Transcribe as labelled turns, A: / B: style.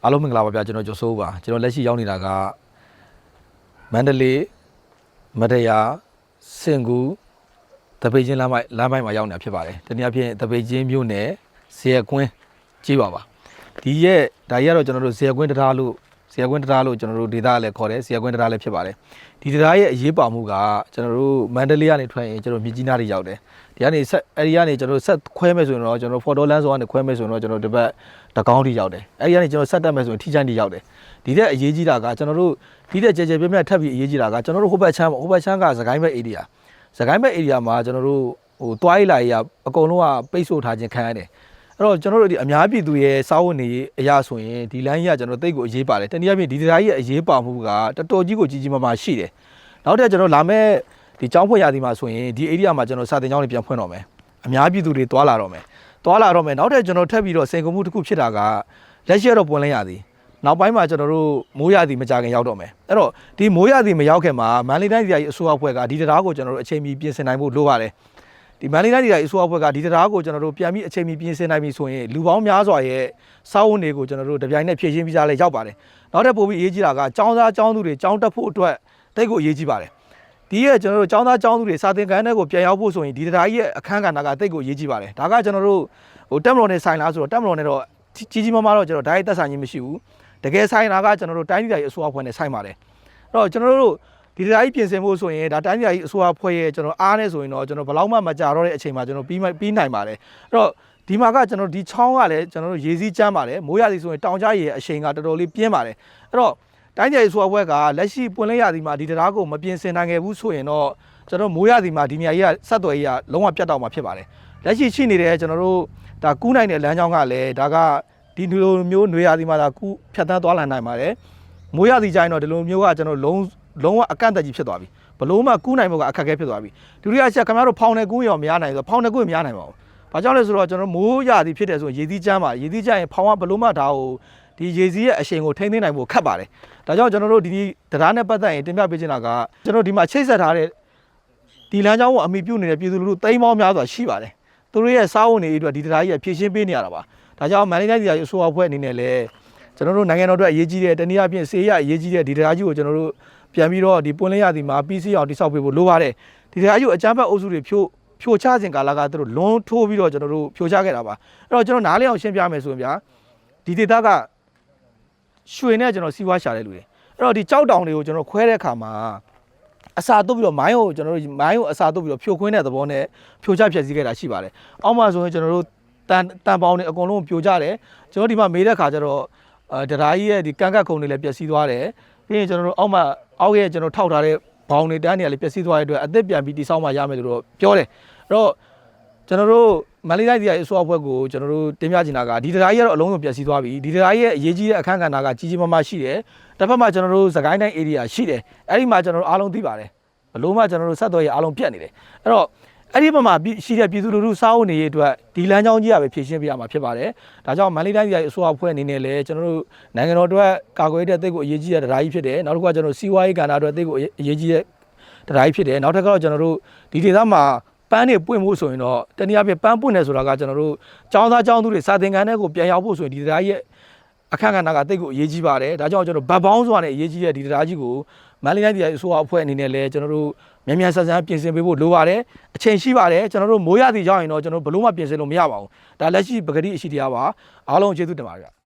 A: အားလုံးမင်္ဂလာပါဗျာကျွန်တော်ကျော်စိုးပါကျွန်တော်လက်ရှိရောက်နေတာကမန္တလေးမတရာစင်ကူတပိတ်ချင်းလမ်းပိုင်းမှာရောက်နေတာဖြစ်ပါတယ်တနည်းအားဖြင့်တပိတ်ချင်းမြို့နယ်ဇေယကွင်းကြီးပါဒီရဲ့ဒါကြီးကတော့ကျွန်တော်တို့ဇေယကွင်းတရားလို့ကျွန်တော်တို့ဒေသလည်းခေါ်တယ်ဇေယကွင်းတရားလည်းဖြစ်ပါတယ်ဒီတရားရဲ့အရေးပါမှုကကျွန်တော်တို့မန္တလေးကနေထွက်ရင်ကျွန်တော်မြစ်ကြီးနားတွေရောက်တယ်ဒီကနေဆက်အဲဒီကနေကျွန်တော်ဆက်ခွဲမယ်ဆိုရင်တော့ကျွန်တော်ဖော်တော်လမ်းဆောင်ကနေခွဲမယ်ဆိုရင်တော့ကျွန်တော်ဒီဘက်တကောင်းထိရောက်တယ်အဲဒီကနေကျွန်တော်ဆက်တက်မယ်ဆိုရင်ထိချမ်းထိရောက်တယ်ဒီတဲ့အရေးကြီးတာကကျွန်တော်တို့ဒီတဲ့ကြဲပြတ်ထပ်ပြီးအရေးကြီးတာကကျွန်တော်တို့ဟိုဘက်ချမ်းကစကိုင်းဘက် area စကိုင်းဘက် area မှာကျွန်တော်တို့ဟိုတွားရလာရအကုန်လုံးကပိတ်ဆို့ထားခြင်းခံရတယ်အဲ့တော့ကျွန်တော်တို့ဒီအများပြည်သူရဲ့စားဝတ်နေအရာဆိုရင်ဒီလမ်းကြီးကကျွန်တော်တိတ်ကိုအရေးပါတယ်တနည်းအားဖြင့်ဒီတရားကြီးရဲ့အရေးပါမှုကတော်တော်ကြီးကိုကြီးမားရှိတယ်နောက်ထပ်ကျွန်တော်လာမဲ့ဒီကျောင်းဖွင့်ရသည်မှာဆိုရင်ဒီ area မှာကျွန်တော်စာသင်ကျောင်းတွေပြန်ဖွင့်တော့မယ်အများပြည်သူတွေတွာလာတော့မယ်နောက်ထပ်ကျွန်တော်ထပ်ပြီးတော့စိန်ကုန်မှုတစ်ခုဖြစ်တာကလက်ရှိတော့ပွင့်လင်းရသည်နောက်ပိုင်းမှာကျွန်တော်တို့မိုးရသည်မကြခင်ရောက်တော့မယ်အဲ့တော့ဒီမိုးရသည်မရောက်ခင်မှာမန္တလေးတိုင်းပြည်အစိုးရအဖွဲ့ကဒီတရားကိုကျွန်တော်တို့အချိန်မီပြင်ဆင်နိုင်ဖို့လိုပါတယ်ဒီမန္တလေးတိုင်းပြည်အစိုးရအဖွဲ့ကဒီတရားကိုကျွန်တော်တို့ပြန်ပြီးအချိန်မီပြင်ဆင်နိုင်ပြီဆိုရင်လူပေါင်းများစွာရဲ့စာဝန်တွေကိုကျွန်တော်တို့တပြိုင်နက်ဖြည့်ရှင်းပြီးသားလဲရောက်ပါတယ်နောက်ထပ်ပို့ပြီးအရေးကြီးတာကကျောင်းသားကျောင်းသူတွေကျောင်းတက်ဖို့အတွက်တိတ်ကိုအရေးကြီးပါတယ်ဒီရဲ့ကျွန်တော်တို့ကျောင်းသားကျောင်းသူတွေစာသင်ခန်းထဲကိုပြန်ရောက်ဖို့ဆိုရင်ဒီတရားရဲ့အခန်းကဏ္ဍကတိတ်ကိုအရေးကြီးပါတယ်ဒါကကျွန်တော်တို့ဟိုတက်မတော်နဲ့ဆိုင်လားဆိုတော့တက်မတော်နဲ့တော့ကြီးမားတော့ကျွန်တော်ဓာတ်ရိုက်သက်ဆိုင်ခြင်းမရှိဘူးတကယ်ဆိုင်တာကကျွန်တော်တို့တိုင်းပြည်အစိုးရအဖွဲ့နဲ့ဆိုင်ပါတယ်အဲ့တော့ကျွန်တော်တို့ဒီတရားကြီးပြင်ဆင်ဖို့ဆိုရင်ဒါတိုင်းပြည်အစိုးရအဖွဲ့ရဲ့ကျွန်တော်အားနဲ့ဆိုရင်တော့ကျွန်တော်ဘယ်လောက်မှမကြတော့တဲ့အချိန်မှာကျွန်တော်ပြီးနိုင်ပါတယ်အဲ့တော့ဒီမှာကကျွန်တော်ဒီချောင်းကလည်းကျွန်တော်တို့ရေစည်းကျမ်းပါတယ်မိုးရသည်ဆိုရင်တောင်ကျရေအရှိန်ကတော်တော်လေးပြင်းပါတယ်အဲ့တော့တိုင်းပြည်အစိုးရအဖွဲ့ကလက်ရှိပွင့်လင်းရသည်မှာဒီတရားကိုမပြင်ဆင်နိုင်ခဲ့ဘူးဆိုရင်တော့ကျွန်တော်မိုးရသည်မှာဒီနေရာကြီးကဆက်သွယ်ရေးကလုံးဝပြတ်တောက်မှာဖြစ်ပါတယ်လက်ရှိနေတဲ့ကျွန်တော်တို့ဒါကူးနိုင်တဲ့လမ်းကြောင်းကလည်းဒါကဒီလိုမျိုးနွေရာသီမှာဒါကူးဖြတ်သန်းသွားလာနိုင်ပါတယ်မိုးရာသီကျရင်တော့ဒီလိုမျိုးကကျွန်တော်လုံးဝအကန့်အသတ်ကြီးဖြစ်သွားပြီဘလို့မှကူးနိုင်ဖို့ကအခက်အခဲဖြစ်သွားပြီဒုတိယချက်ခင်ဗျားတို့ဖောင်နယ်ကူးရောမရနိုင်ဆိုဖောင်နယ်ကူးမရနိုင်ပါဘူးဘာကြောင့်လဲဆိုတော့ကျွန်တော်မိုးရာသီဖြစ်တယ်ဆိုရင်ရေသီးကျမ်းပါရေသီးကျရင်ဖောင်ကဘလို့မှဒါကိုဒီရေစည်းရဲ့အရှိန်ကိုထိန်းသိမ်းနိုင်ဖို့ခက်ပါတယ်ဒါကြောင့်ကျွန်တော်တို့ဒီတရားနဲ့ပတ်သက်ရင်တင်ပြပေးချင်တာကကျွန်တော်ဒီမှာချိတ်ဆက်ထားတဲ့ဒီလမ်းကြောင်းကိုအမိပြုနေတဲ့ပြည်သူလူထုသိန်းပေါင်းများစွာရှိပါတယ်သူတို့ရဲ့စားဝတ်နေရေးအတွက်ဒီတရားကြီးကဖြည့်ရှင်းပေးနေရတာပါဒါကြောင့်မန္တလေးတိုင်းပြည်အစိုးရအဖွဲ့အနေနဲ့လည်းကျွန်တော်တို့နိုင်ငံတော်အတွက်အရေးကြီးတဲ့တနည်းအားဖြင့်စေရအရေးကြီးတဲ့ဒီတရားကြီးကိုကျွန်တော်တို့ပြန်ပြီးတော့ဒီပွင့်လင်းရသည်မှာပြီးစီးအောင်တိစောက်ပေးဖို့လိုပါတယ်ဒီတရားကြီးကိုအကြမ်းဖက်အုပ်စုတွေဖြိုချခြင်းကာလကသူတို့လွန်ထိုးပြီးတော့ကျွန်တော်တို့ဖြိုချခဲ့တာပါအဲ့တော့ကျွန်တော်နားလည်အောင်ရှင်းပြမယ်ဆိုရင်ဗျာဒီဒေသကရွှေနဲ့ကျွန်တော်စီးပွားရှာတဲ့လူတွေအဲ့တော့ဒီကြောက်တောင်တွေကိုကျွန်တော်ခွဲတဲ့အခါမှာအစာတုပ်ပြီးတော့မိုင်းကိုကျွန်တော်တို့မိုင်းကိုအစာတုပ်ပြီးတော့ဖြိုခွင်းတဲ့သဘောနဲ့ဖြိုချဖျက်ဆီးခဲ့တာရှိပါတယ်အောက်မှာဆိုရင်ကျွန်တော်တို့တန်ပေါင်းတွေအကုန်လုံးပြိုကျတယ်ကျွန်တော်ဒီမှာမေးတဲ့ခါကျတော့တရားကြီးရဲ့ဒီကန့်ကတ်ခုံတွေလည်းပျက်စီးသွားတယ်ပြီးရင်ကျွန်တော်တို့အောက်ရဲ့ကျွန်တော်ထောက်ထားတဲ့ဘောင်တွေတန်းတွေလည်းပျက်စီးသွားတဲ့အတွက်အသက်ပြန်ပြီးတိဆောက်မှရမယ်လို့တော့ပြောတယ်အဲ့တော့ကျွန်တော်တို့မန္တလေးတိုင်းအစိုးရအဖွဲ့ကိုကျွန်တော်တို့တင်ပြချင်တာကဒီတရားကြီးကတော့အလုံးစုံပျက်စီးသွားပြီဒီတရားကြီးရဲ့အရေးကြီးတဲ့အခန်းကဏ္ဍကကြီးမားရှိတယ်တစ်ဖက်မှာကျွန်တော်တို့စကိုင်းတိုင်း area ရှိတယ်အဲ့ဒီမှာကျွန်တော်တို့အားလုံးသိပါတယ်ဘလို့မှကျွန်တော်တို့ဆက်သွယ်ရေးအားလုံးပြတ်နေတယ်အဲ့တော့အဲ့ဒီဘက်မှာရှိတဲ့ပြည်သူလူထုစားဝတ်နေရေးအတွက်ဒီလမ်းကြောင်းကြီးကပဲဖြည့်ရှင်းပေးရမှာဖြစ်ပါတယ်။ဒါကြောင့်မန္တလေးတိုင်းပြည်အစိုးရအဖွဲ့အနေနဲ့လည်းကျွန်တော်တို့နိုင်ငံတော်အတွက်ကာကွယ်တဲ့တိတ်ကိုအရေးကြီးတဲ့တရားကြီးဖြစ်တယ်။နောက်တစ်ခုကကျွန်တော်စီးပွားရေးကဏ္ဍအတွက်တိတ်ကိုအရေးကြီးတဲ့တရားကြီးဖြစ်တယ်။နောက်တစ်ခါတော့ကျွန်တော်တို့ဒီဒေသမှာပန်းတွေပွင့်ဖို့ဆိုရင်တော့တနည်းအားဖြင့်ပန်းပွင့်တယ်ဆိုတာကကျွန်တော်တို့ကျောင်းသားကျောင်းသူတွေစာသင်ခန်းထဲကိုပြန်ရောက်ဖို့ဆိုရင်ဒီတရားကြီးရဲ့အခန့်ကဏ္ဍကတိတ်ကိုအရေးကြီးပါတယ်။ဒါကြောင့်ကျွန်တော်ဗတ်ပေါင်းစွာနဲ့အရေးကြီးတဲ့ဒီတရားကြီးကိုမန္တလေးတိုင်းပြည်အစိုးရအဖွဲ့အနေနဲ့လည်းကျွန်တော်တို့မြန်ဆန်ပြင်ဆင်ပေးဖို့လိုပါတယ်အချိန်ရှိပါတယ်ကျွန်တော်တို့မိုးရသည်ကြောင့်ရင်တော့ကျွန်တော်ဘလို့မှပြင်ဆင်လို့မရပါဘူးဒါလက်ရှိပဂတိအရှိတရားပါအားလုံးကျေးဇူးတင်ပါတယ်